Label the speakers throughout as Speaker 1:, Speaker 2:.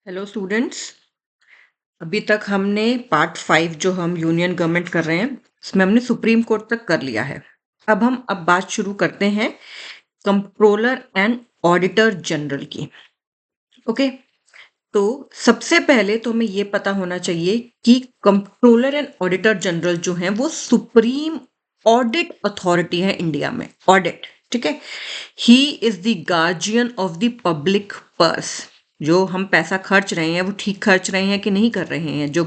Speaker 1: Hello students. अभी तक हमने पार्ट 5 जो हम यूनियन गवर्नमेंट कर रहे हैं उसमें हमने सुप्रीम कोर्ट तक कर लिया है। अब बात शुरू करते हैं कंट्रोलर एंड ऑडिटर जनरल की। ओके, तो सबसे पहले तो हमें ये पता होना चाहिए कि कंट्रोलर एंड ऑडिटर जनरल जो हैं वो सुप्रीम ऑडिट अथॉरिटी है इंडिया में। ऑडिट, ठीक है। He is the guardian of the public purse. जो हम पैसा खर्च रहे हैं वो ठीक खर्च रहे हैं कि नहीं कर रहे हैं। जो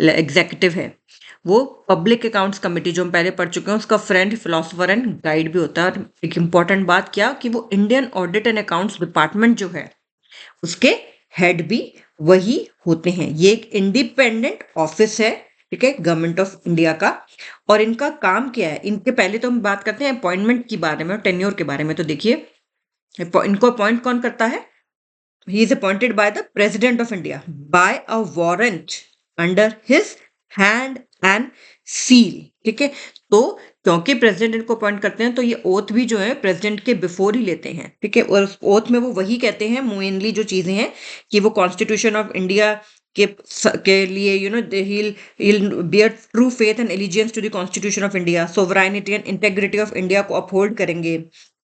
Speaker 1: एग्जीक्यूटिव है वो पब्लिक अकाउंट्स कमेटी जो हम पहले पढ़ चुके हैं उसका फ्रेंड, फिलोसोफर एंड गाइड भी होता है। और एक इंपॉर्टेंट बात क्या कि वो Indian audit and accounts department जो है उसके हेड भी वही होते हैं। ये एक इंडिपेंडेंट ऑफिस है, ठीक है, गवर्नमेंट ऑफ इंडिया का। और इनका काम क्या है, इनके पहले तो हम बात करते हैं अपॉइंटमेंट के बारे में और टेन्योर के बारे में। तो देखिए, इनको अपॉइंट कौन करता है? He is appointed by the president of India by a warrant under his hand and seal, ठीक है। तो क्योंकि प्रेसिडेंट इनको अपॉइंट करते हैं तो ये ओथ भी जो है प्रेसिडेंट के बिफोर ही लेते हैं, ठीक है। और उस ओथ में वो वही कहते हैं मेनली जो चीजें हैं कि वो कॉन्स्टिट्यूशन ऑफ इंडिया के लिए he'll bear true faith and allegiance to the constitution of India, sovereignty and integrity of India को अपहोल्ड करेंगे,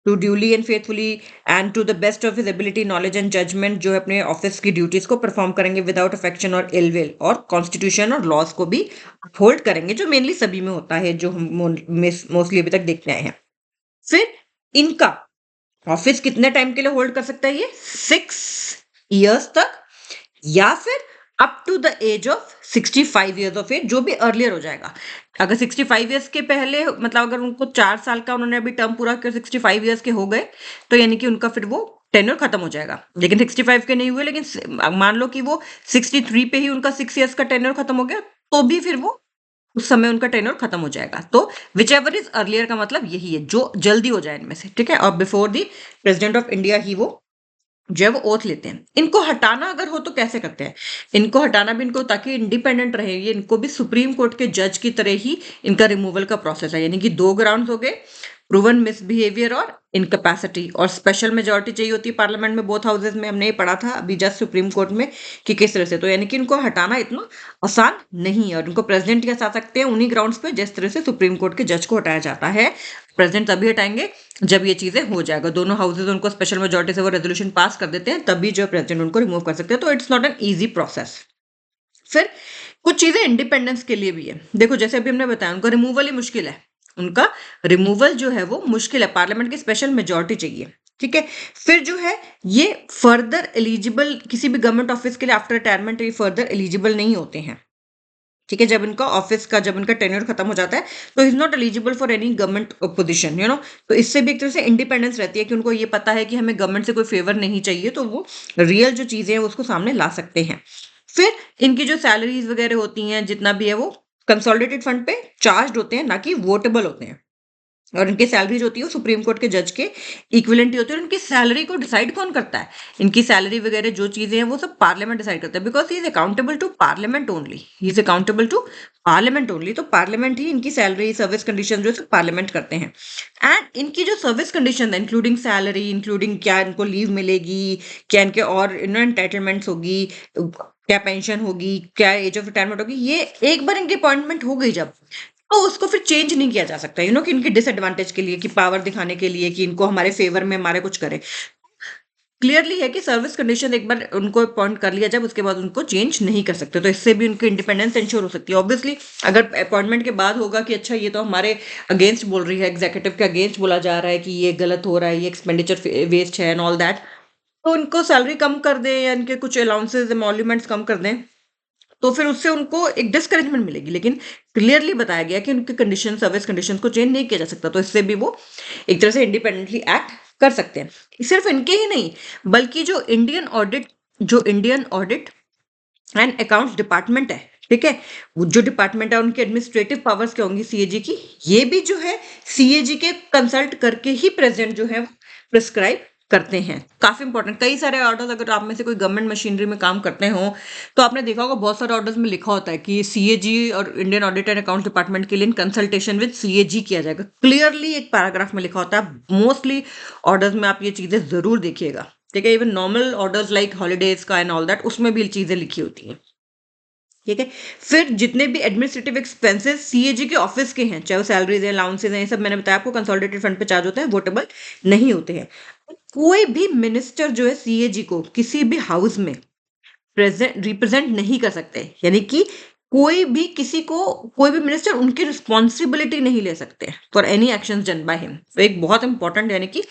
Speaker 1: to duly and faithfully and to the best of his ability knowledge and judgment जो है अपने office की duties को perform करेंगे without affection और ill will, और कॉन्स्टिट्यूशन और लॉज को भी अपहोल्ड करेंगे जो मेनली सभी में होता है, जो हम मोस्टली अभी तक देखते आए हैं। फिर इनका ऑफिस कितने टाइम के लिए होल्ड कर सकता है? ये 6 years तक, या फिर up to the age of 65 years of age, जो भी अर्लियर हो जाएगा। अगर 65 years के पहले, मतलब अगर उनको 4 साल का उन्होंने अभी टर्म पूरा कर 65 years के हो गए तो यानी कि उनका फिर वो टेन्योर खत्म हो जाएगा। लेकिन 65 के नहीं हुए, लेकिन मान लो कि वो 63 पे ही उनका 6 years का टेन्योर खत्म हो गया, तो भी फिर वो उस समय उनका टेन्योर खत्म हो जाएगा। तो विच एवर इज अर्लियर का मतलब यही है, जो जल्दी हो जाए इनमें से, ठीक है। और before the president of India ही वो जो है वो ओथ लेते हैं। इनको हटाना अगर हो तो कैसे करते हैं? इनको हटाना भी इनको, ताकि इंडिपेंडेंट रहे, ये इनको भी सुप्रीम कोर्ट के जज की तरह ही इनका रिमूवल का प्रोसेस है। यानी कि 2 ग्राउंड हो गए, प्रूवन मिसबिहेवियर और इनकैपेसिटी, और स्पेशल मेजोरिटी चाहिए होती है पार्लियामेंट में, बोथ हाउसेज में। हमने ये पढ़ा था अभी जस्ट सुप्रीम कोर्ट में कि किस तरह से। तो यानी कि इनको हटाना इतना आसान नहीं है, और इनको प्रेसिडेंट के हटा सकते हैं उन्हीं ग्राउंड्स पे जिस तरह से सुप्रीम कोर्ट के जज को हटाया जाता है। प्रेसिडेंट तभी हटाएंगे जब ये चीजें हो जाएगा, दोनों हाउसेज उनको स्पेशल मेजोरिटी से वो रेजोल्यूशन पास कर देते हैं, तभी जो प्रेसिडेंट उनको रिमूव कर सकते हैं। तो it's not an easy process. फिर कुछ चीजें इंडिपेंडेंस के लिए भी है। देखो, जैसे अभी हमने बताया उनका रिमूवल ही मुश्किल है। उनका रिमूवल जो है वो मुश्किल है, पार्लियामेंट की स्पेशल मेजोरिटी चाहिए, ठीक है। फिर जो है ये फर्दर एलिजिबल, किसी भी गवर्नमेंट ऑफिस के लिए आफ्टर रिटायरमेंट ये फर्दर एलिजिबल नहीं होते हैं, ठीक है। जब इनका ऑफिस का, जब इनका टेन्योर खत्म हो जाता है तो is not eligible for any government position, तो इससे भी एक तरह से इंडिपेंडेंस रहती है कि उनको ये पता है कि हमें गवर्नमेंट से कोई फेवर नहीं चाहिए, तो वो रियल जो चीजें हैं उसको सामने ला सकते हैं। फिर इनकी जो सैलरीज वगैरह होती हैं, जितना भी है वो कंसोलिडेटेड फंड पे चार्ज होते हैं, ना कि वोटेबल होते हैं। और इनकी सैलरी जो होती है वो सुप्रीम कोर्ट के जज के इक्विवेलेंट ही होती है। और इनकी सैलरी को डिसाइड कौन करता है? इनकी सैलरी वगैरह जो चीजें हैं वो सब पार्लियामेंट डिसाइड करता है, because he is accountable to parliament only. He is accountable to parliament only. तो पार्लियामेंट ही इनकी सैलरी, सर्विस कंडीशन जो है पार्लियामेंट करते हैं। एंड इनकी जो सर्विस कंडीशन है, इंक्लूडिंग सैलरी, इंक्लूडिंग क्या इनको लीव मिलेगी, क्या इनके और एंटाइटलमेंट्स होगी, क्या पेंशन होगी, क्या एज ऑफ रिटायरमेंट होगी, ये एक बार इनकी अपॉइंटमेंट हो गई जब, तो उसको फिर चेंज नहीं किया जा सकता, कि इनकी डिसएडवांटेज के लिए, कि पावर दिखाने के लिए, कि इनको हमारे फेवर में हमारे कुछ करे। क्लियरली है कि सर्विस कंडीशन एक बार उनको अपॉइंट कर लिया जब, उसके बाद उनको चेंज नहीं कर सकते। तो इससे भी उनकी इंडिपेंडेंस इंश्योर हो सकती है। ऑब्वियसली अगर अपॉइंटमेंट के बाद होगा कि अच्छा ये तो हमारे अगेंस्ट बोल रही है, एग्जीक्यूटिव के अगेंस्ट बोला जा रहा है कि ये गलत हो रहा है, ये एक्सपेंडिचर वेस्ट है एंड ऑल दैट, तो उनको सैलरी कम कर दें या इनके कुछ अलाउंसेज एमोल्यूमेंट्स कम कर दें, तो फिर उससे उनको एक डिस्करेजमेंट मिलेगी। लेकिन क्लियरली बताया गया कि उनकी कंडीशन, सर्विस कंडीशन को चेंज नहीं किया जा सकता, तो इससे भी वो एक तरह से इंडिपेंडेंटली एक्ट कर सकते हैं। सिर्फ इनके ही नहीं, बल्कि जो Indian audit and accounts department है, ठीक है, वो जो डिपार्टमेंट है उनकी एडमिनिस्ट्रेटिव पावर्स क्या होंगी सीएजी की, ये भी जो है सीएजी के कंसल्ट करके ही प्रेसिडेंट जो है वो प्रिस्क्राइब करते हैं। काफी इंपॉर्टेंट, कई सारे ऑर्डर्स, अगर आप में से कोई गवर्नमेंट मशीनरी में काम करते हो तो आपने देखा होगा बहुत सारे ऑर्डर्स में लिखा होता है कि सीएजी और Indian audit and account department के लिए कंसल्टेशन विद सीएजी किया जाएगा। क्लियरली एक पैराग्राफ में लिखा होता है। मोस्टली ऑर्डर्स में आप ये चीजें जरूर देखिएगा, ठीक है, even normal orders like holidays का एंड ऑल दैट, उसमें भी चीजें लिखी होती हैं। ठीक है, फिर जितने भी एडमिनिस्ट्रेटिव एक्सपेंसेस सीएजी के ऑफिस के हैं, चाहे वो सैलरीज हैं, अलाउंसेज हैं, ये सब मैंने बताया आपको कंसोलिडेटेड फंड पे चार्ज होते हैं, वोटेबल नहीं होते हैं। कोई भी मिनिस्टर जो है सीएजी को किसी भी हाउस में प्रेजेंट रिप्रेजेंट नहीं कर सकते, यानी कि कोई भी किसी को, कोई भी मिनिस्टर उनकी रिस्पॉन्सिबिलिटी नहीं ले सकते for any action done by him. तो एक बहुत इंपॉर्टेंट यानी कि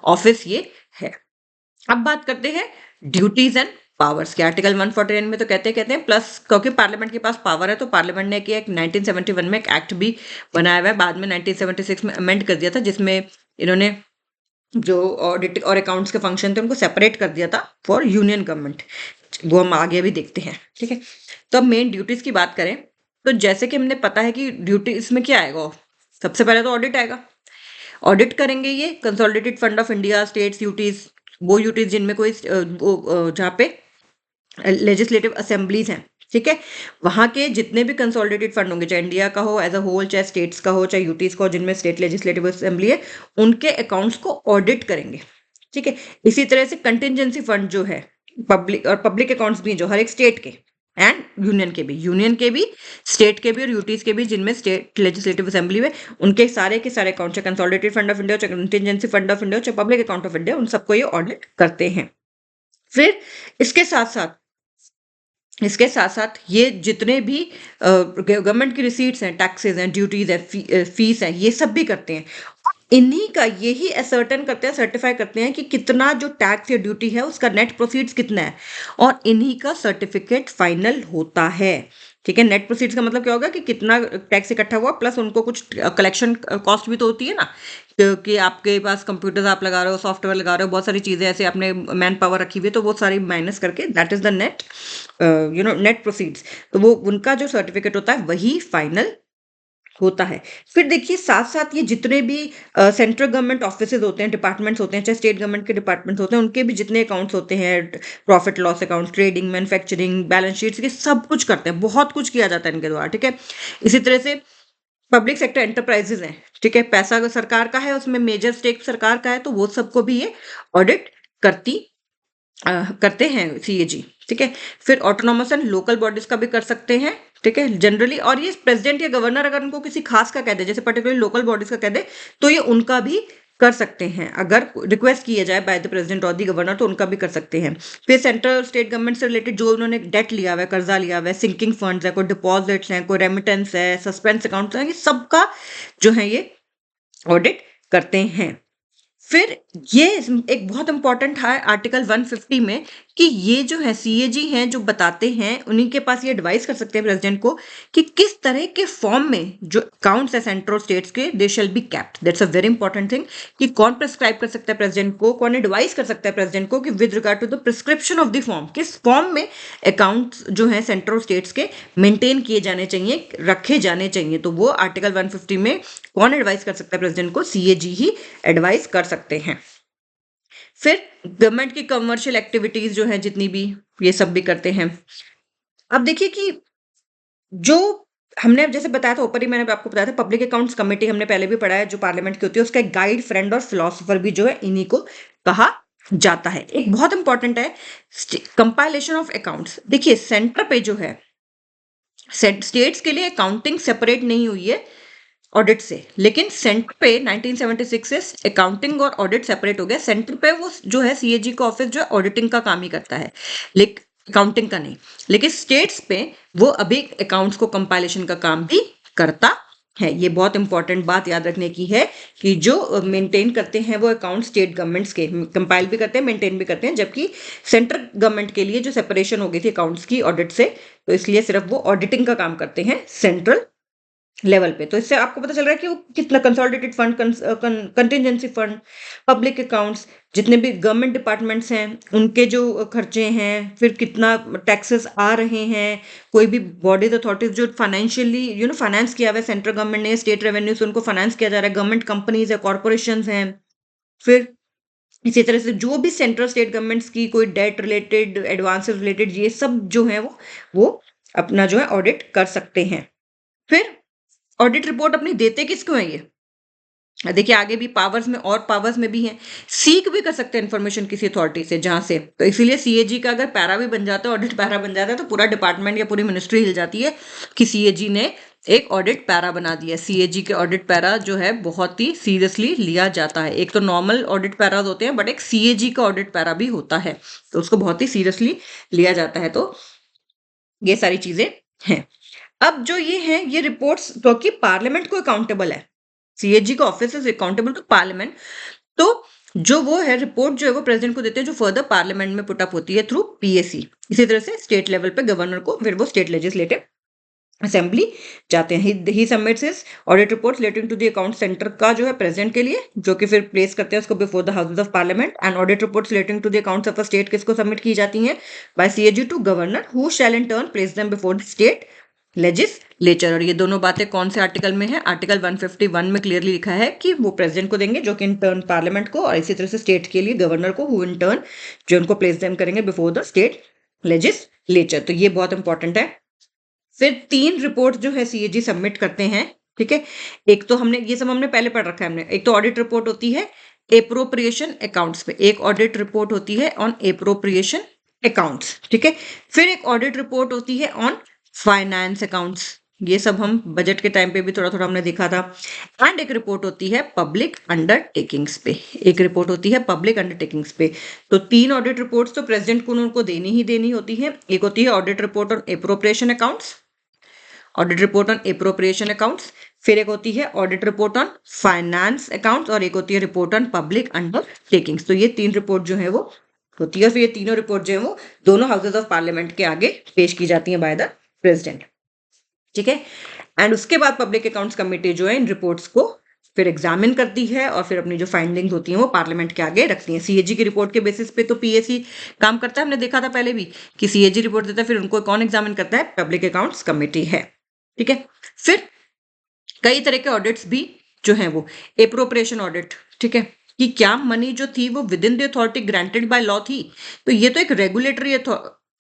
Speaker 1: ऑफिस ये है। अब बात करते हैं ड्यूटीज एंड पावर्स के। आर्टिकल 149 में तो कहते हैं प्लस, क्योंकि पार्लियामेंट के पास पावर है तो पार्लियामेंट ने एक 1971 में एक एक्ट भी बनाया हुआ है, बाद में 1976 में अमेंड कर दिया था, जिसमें इन्होंने जो ऑडिट और अकाउंट्स के फंक्शन थे उनको सेपरेट कर दिया था फॉर यूनियन गवर्नमेंट। वो हम आगे भी देखते हैं। ठीक है, तो अब मेन ड्यूटीज की बात करें तो जैसे कि हमने पता है कि ड्यूटी इसमें क्या आएगा, सबसे पहले तो ऑडिट आएगा। ऑडिट करेंगे ये consolidated fund of India, states UTs, वो यूटीज जिनमें कोई जहाँ पे लेजिस्लेटिव असेंबलीज हैं। ठीक है, वहां के जितने भी कंसोलिडेटेड फंड होंगे, चाहे इंडिया का हो एज अ होल, चाहे स्टेट्स का हो, चाहे यूटीज का हो, जिनमें स्टेट लेजिस्लेटिव असेंबली है, उनके अकाउंट्स को ऑडिट करेंगे। ठीक है, इसी तरह से कंटिजेंसी फंड जो है पब्लिक, और पब्लिक अकाउंट्स भी हैं जो हर एक स्टेट के एंड यूनियन के भी, स्टेट के भी और यूटीज के भी, जिनमें स्टेट लेजिस्लेटिव असेंबली में, उनके सारे के सारे अकाउंट, चाहे कंसोलिडेटेड फंड ऑफ इंडिया, चाहे कंटिजेंसी फंड ऑफ इंडिया, चाहे पब्लिक अकाउंट ऑफ इंडिया, उन सबको ये ऑडिट करते हैं। फिर इसके साथ साथ ये जितने भी गवर्नमेंट की रिसीट्स हैं, टैक्सेस हैं, ड्यूटीज हैं, फीस हैं, ये सब भी करते हैं। इन्हीं का यही असर्टन करते हैं, सर्टिफाई करते हैं कि कितना जो टैक्स या ड्यूटी है उसका नेट प्रोसीड्स कितना है, और इन्हीं का सर्टिफिकेट फाइनल होता है। ठीक है, नेट प्रोसीड्स का मतलब क्या होगा कि कितना टैक्स इकट्ठा हुआ, प्लस उनको कुछ कलेक्शन कॉस्ट भी तो होती है ना, क्योंकि आपके पास कंप्यूटर्स आप लगा रहे हो, सॉफ्टवेयर लगा रहे हो, बहुत सारी चीजें ऐसे आपने मैन पावर रखी हुई है, तो वो सारी माइनस करके that is the net net proceeds. तो वो उनका जो सर्टिफिकेट होता है वही फाइनल होता है। फिर देखिए साथ साथ ये जितने भी सेंट्रल गवर्नमेंट ऑफिसेज होते हैं, डिपार्टमेंट्स होते हैं, चाहे स्टेट गवर्नमेंट के डिपार्टमेंट्स होते हैं, उनके भी जितने अकाउंट्स होते हैं, profit loss account, trading, manufacturing, balance sheets, ये सब कुछ करते हैं, बहुत कुछ किया जाता है इनके द्वारा। ठीक है, इसी तरह से पब्लिक सेक्टर एंटरप्राइजेज हैं। ठीक है, पैसा अगर सरकार का है, उसमें मेजर स्टेक सरकार का है, तो वो सबको भी ये ऑडिट करते हैं सीएजी। ठीक है, फिर ऑटोनॉमस एंड लोकल बॉडीज का भी कर सकते हैं। ठीक है, जनरली, और ये प्रेसिडेंट या गवर्नर अगर उनको किसी खास का कह दे, जैसे पर्टिकुलरली लोकल बॉडीज का कह दे, तो ये उनका भी कर सकते हैं, अगर रिक्वेस्ट किया जाए बाय द प्रेसिडेंट और द गवर्नर, तो उनका भी कर सकते हैं। फिर सेंट्रल स्टेट गवर्नमेंट से रिलेटेड जो उन्होंने डेट लिया हुआ है, कर्जा लिया हुआ है, सिंकिंग फंड्स है, कोई डिपॉजिट्स हैं, कोई रेमिटेंस है, सस्पेंस अकाउंट है, ये सबका जो है ये ऑडिट करते हैं। फिर ये एक बहुत इंपॉर्टेंट है आर्टिकल 150 में, कि ये जो है सीएजी हैं जो बताते हैं, उन्हीं के पास ये एडवाइस कर सकते हैं प्रेसिडेंट को कि किस तरह के फॉर्म में जो अकाउंट्स है सेंट्रल स्टेट्स के, they shall be kept. That's a very important thing, कि कौन प्रिस्क्राइब कर सकता है प्रेसिडेंट को, कौन एडवाइस कर सकता है प्रेसिडेंट को कि with regard to the prescription of the form, किस फॉर्म में अकाउंट्स जो है सेंट्रल स्टेट्स के मेंटेन किए जाने चाहिए, रखे जाने चाहिए। तो वो आर्टिकल 150 में कौन एडवाइस कर सकता है प्रेसिडेंट को, सीएजी ही एडवाइस कर सकते हैं। फिर गवर्नमेंट की कमर्शियल एक्टिविटीज जो है जितनी भी, ये सब भी करते हैं। अब देखिए कि जो हमने जैसे बताया था ऊपर ही, मैंने आपको बताया था पब्लिक अकाउंट्स कमेटी हमने पहले भी पढ़ा है, जो पार्लियामेंट की होती है, उसका एक गाइड, फ्रेंड और फिलोसोफर भी जो है इन्हीं को कहा जाता है। एक बहुत इंपॉर्टेंट है कंपाइलेशन ऑफ अकाउंट्स। देखिए सेंटर पे जो है स्टेट्स के लिए अकाउंटिंग सेपरेट नहीं हुई है ऑडिट से, लेकिन सेंटर पे 1976 से अकाउंटिंग और ऑडिट सेपरेट हो गया। सेंटर पे वो जो है सीएजी का ऑफिस जो है ऑडिटिंग का काम ही करता है, लेकिन अकाउंटिंग का नहीं। लेकिन स्टेट्स पे वो अभी अकाउंट्स को कंपाइलेशन का काम भी करता है। ये बहुत इंपॉर्टेंट बात याद रखने की है कि जो मेंटेन करते हैं वो अकाउंट स्टेट गवर्नमेंट्स के, कंपाइल भी करते हैं, मेंटेन भी करते हैं, जबकि सेंट्रल गवर्नमेंट के लिए जो सेपरेशन हो गई थी अकाउंट्स की ऑडिट से, तो इसलिए सिर्फ वो ऑडिटिंग का काम करते हैं सेंट्रल लेवल पे। तो इससे आपको पता चल रहा है कि वो कितना consolidated fund, contingency fund, public accounts, जितने भी गवर्नमेंट डिपार्टमेंट्स हैं उनके जो खर्चे हैं, फिर कितना टैक्सेस आ रहे हैं, कोई भी बॉडीज अथॉरिटीज जो फाइनेंशियली फाइनेंस किया हुआ है सेंट्रल गवर्नमेंट ने, स्टेट रेवेन्यू से उनको फाइनेंस किया जा रहा है, गवर्नमेंट कंपनीज है, कॉर्पोरेशन हैं। फिर इसी तरह से जो भी सेंट्रल स्टेट गवर्नमेंट्स की कोई डेट रिलेटेड, एडवांसेस रिलेटेड, ये सब जो है वो अपना जो है ऑडिट कर सकते हैं। फिर ऑडिट रिपोर्ट अपनी देते किसको है ये, देखिए आगे भी पावर्स में और पावर्स में भी हैं, सीख भी कर सकते हैं इन्फॉर्मेशन किसी अथॉरिटी से जहां से, तो इसीलिए सीएजी का अगर पैरा भी बन जाता है, ऑडिट पैरा बन जाता है, तो पूरा डिपार्टमेंट या पूरी मिनिस्ट्री हिल जाती है कि सीएजी ने एक ऑडिट पैरा बना दिया। सीएजी के ऑडिट पैरा जो है बहुत ही सीरियसली लिया जाता है। एक तो नॉर्मल ऑडिट पैराज होते हैं, बट एक सीएजी का ऑडिट पैरा भी होता है, तो उसको बहुत ही सीरियसली लिया जाता है। तो ये सारी चीजें हैं। अब जो ये है, ये रिपोर्ट्स क्योंकि पार्लियामेंट को अकाउंटेबल है, सीएजी का office is accountable to parliament, तो जो वो है रिपोर्ट जो है वो प्रेसिडेंट को देते हैं, जो फर्दर पार्लियामेंट में पुट अप होती है थ्रू पीएसी। इसी तरह से स्टेट लेवल पे गवर्नर को, फिर वो स्टेट लेजिस्लेटिव असेंबली जाते हैं। He submits his audit reports relating to the account centre का जो है प्रेसिडेंट के लिए, जो कि फिर प्लेस करते हैं उसको before the houses of parliament. And audit reports relating to the accounts of a state किसको सबमिट की जाती हैं? By CAG to governor, who shall in turn place them before the state legislature. और ये दोनों बातें कौन से आर्टिकल में है? आर्टिकल 151 में क्लियरली लिखा है कि वो प्रेसिडेंट को देंगे, जो कि इन टर्न पार्लियामेंट को, और इसी तरह से स्टेट के लिए गवर्नर को, हु इन टर्न जो उनको प्लेस देम करेंगे बिफोर द स्टेट लेजिस्लेचर। तो ये बहुत इंपॉर्टेंट है। फिर 3 रिपोर्ट जो है सीएजी सबमिट करते हैं, ठीक है। एक तो हमने ये सब हमने पहले पढ़ रखा है हमने। एक तो ऑडिट रिपोर्ट होती है एप्रोप्रिएशन अकाउंट्स पे, एक ऑडिट रिपोर्ट होती है ऑन एप्रोप्रिएशन अकाउंट्स, ठीक है। फिर एक ऑडिट रिपोर्ट होती है ऑन फाइनेंस अकाउंट्स, ये सब हम बजट के टाइम पे भी थोड़ा थोड़ा हमने देखा था। एंड एक रिपोर्ट होती है पब्लिक अंडरटेकिंग्स पे, एक रिपोर्ट होती है पब्लिक अंडरटेकिंग्स पे। तो 3 ऑडिट रिपोर्ट्स तो प्रेसिडेंट को उनको देनी ही देनी होती है। एक होती है audit report on appropriation accounts, audit report on appropriation accounts, फिर एक होती है audit report on finance accounts, और एक होती है रिपोर्ट ऑन पब्लिक अंडरटेकिंग्स। तो ये 3 रिपोर्ट जो है वो होती है। फिर ये तीनों रिपोर्ट जो है वो दोनों हाउसेज ऑफ पार्लियामेंट के आगे पेश की जाती है बाय द प्रेसिडेंट, ठीक है। एंड उसके बाद पब्लिक अकाउंट्स कमेटी जो है इन रिपोर्ट्स को फिर एग्जामिन करती है, और फिर अपनी जो फाइंडिंग्स होती हैं वो पार्लियामेंट के आगे रखती है। सीएजी की रिपोर्ट के बेसिस पे तो पीएसी काम करता है, हमने देखा था पहले भी कि सीएजी रिपोर्ट देता है, फिर उनको कौन एग्जामिन करता है? पब्लिक अकाउंट्स कमेटी है, ठीक है। फिर कई तरह के ऑडिट्स भी जो है वो एप्रोप्रिएशन ऑडिट, ठीक है, कि क्या मनी जो थी वो with in the authority granted by law थी। तो ये तो एक रेगुलेटरी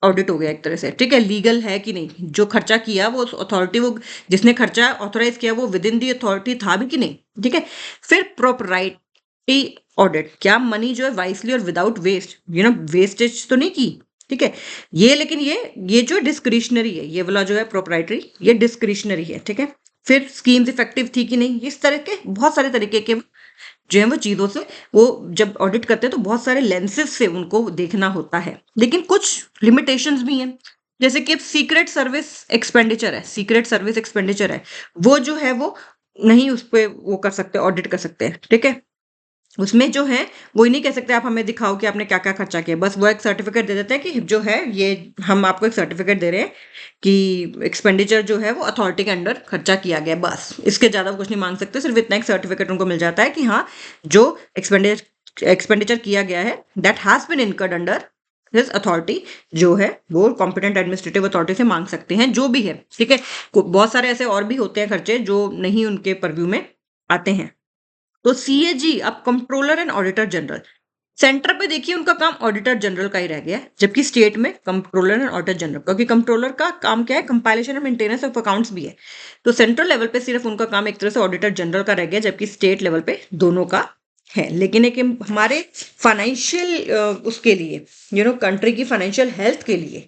Speaker 1: ऑडिट हो गया एक तरह से, ठीक है, लीगल है कि नहीं, जो खर्चा किया वो अथॉरिटी, वो जिसने खर्चा ऑथोराइज किया वो विद इन दी अथॉरिटी था भी कि नहीं, ठीक है। फिर प्रोपराइटी ऑडिट, क्या मनी जो है वाइसली और विदाउट वेस्ट, वेस्टेज तो नहीं की, ठीक है। ये लेकिन ये जो डिस्क्रिशनरी है, ये वाला जो है प्रोपराइटरी, ये डिस्क्रिशनरी है, ठीक है। फिर स्कीम्स इफेक्टिव थी कि नहीं, इस तरह के बहुत सारे तरीके के जो है वो चीज़ों से वो जब ऑडिट करते हैं तो बहुत सारे लेंसेज से उनको देखना होता है। लेकिन कुछ लिमिटेशंस भी हैं, जैसे कि सीक्रेट सर्विस एक्सपेंडिचर है, सीक्रेट सर्विस एक्सपेंडिचर है, वो जो है वो नहीं उस पर वो कर सकते, ऑडिट कर सकते हैं, ठीक है। उसमें जो है वो ही नहीं कह सकते आप हमें दिखाओ कि आपने क्या क्या खर्चा किया, बस वो एक सर्टिफिकेट दे देते हैं कि जो है ये हम आपको एक सर्टिफिकेट दे रहे हैं कि एक्सपेंडिचर जो है वो अथॉरिटी के अंडर खर्चा किया गया, बस इसके ज़्यादा कुछ नहीं मांग सकते। सिर्फ इतना एक सर्टिफिकेट उनको मिल जाता है कि हाँ जो एक्सपेंडिचर किया गया है that has been incurred under his authority, जो है वो कॉम्पिटेंट एडमिनिस्ट्रेटिव अथॉरिटी से मांग सकते हैं, जो भी है, ठीक है। बहुत सारे ऐसे और भी होते हैं खर्चे जो नहीं उनके परव्यू में आते हैं। तो सीएजी अब controller and auditor general, centre पे देखिए उनका काम ऑडिटर जनरल का ही रह गया है, जबकि स्टेट में कंट्रोलर एंड ऑडिटर जनरल, क्योंकि कंट्रोलर का काम क्या है? कंपाइलेशन और मेंटेनेंस ऑफ अकाउंट्स भी है। तो सेंट्रल लेवल पे सिर्फ उनका काम एक तरह से ऑडिटर जनरल का रह गया, जबकि स्टेट लेवल पे दोनों का है। लेकिन एक हमारे फाइनेंशियल उसके लिए कंट्री की फाइनेंशियल हेल्थ के लिए,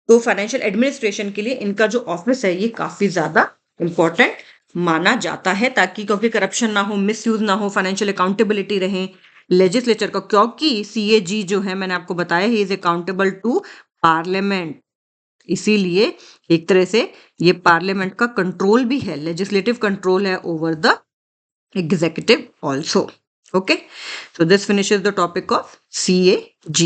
Speaker 1: तो फाइनेंशियल एडमिनिस्ट्रेशन के लिए इनका जो ऑफिस है ये काफी ज्यादा इंपॉर्टेंट माना जाता है, ताकि क्योंकि करप्शन ना हो, मिसयूज ना हो, फाइनेंशियल अकाउंटेबिलिटी रहे लेजिस्लेचर का, क्योंकि सीएजी जो है मैंने आपको बताया he is accountable to parliament, इसीलिए एक तरह से ये पार्लियामेंट का कंट्रोल भी है, लेजिस्लेटिव कंट्रोल है over the executive also. Okay, so this finishes the topic of CAG.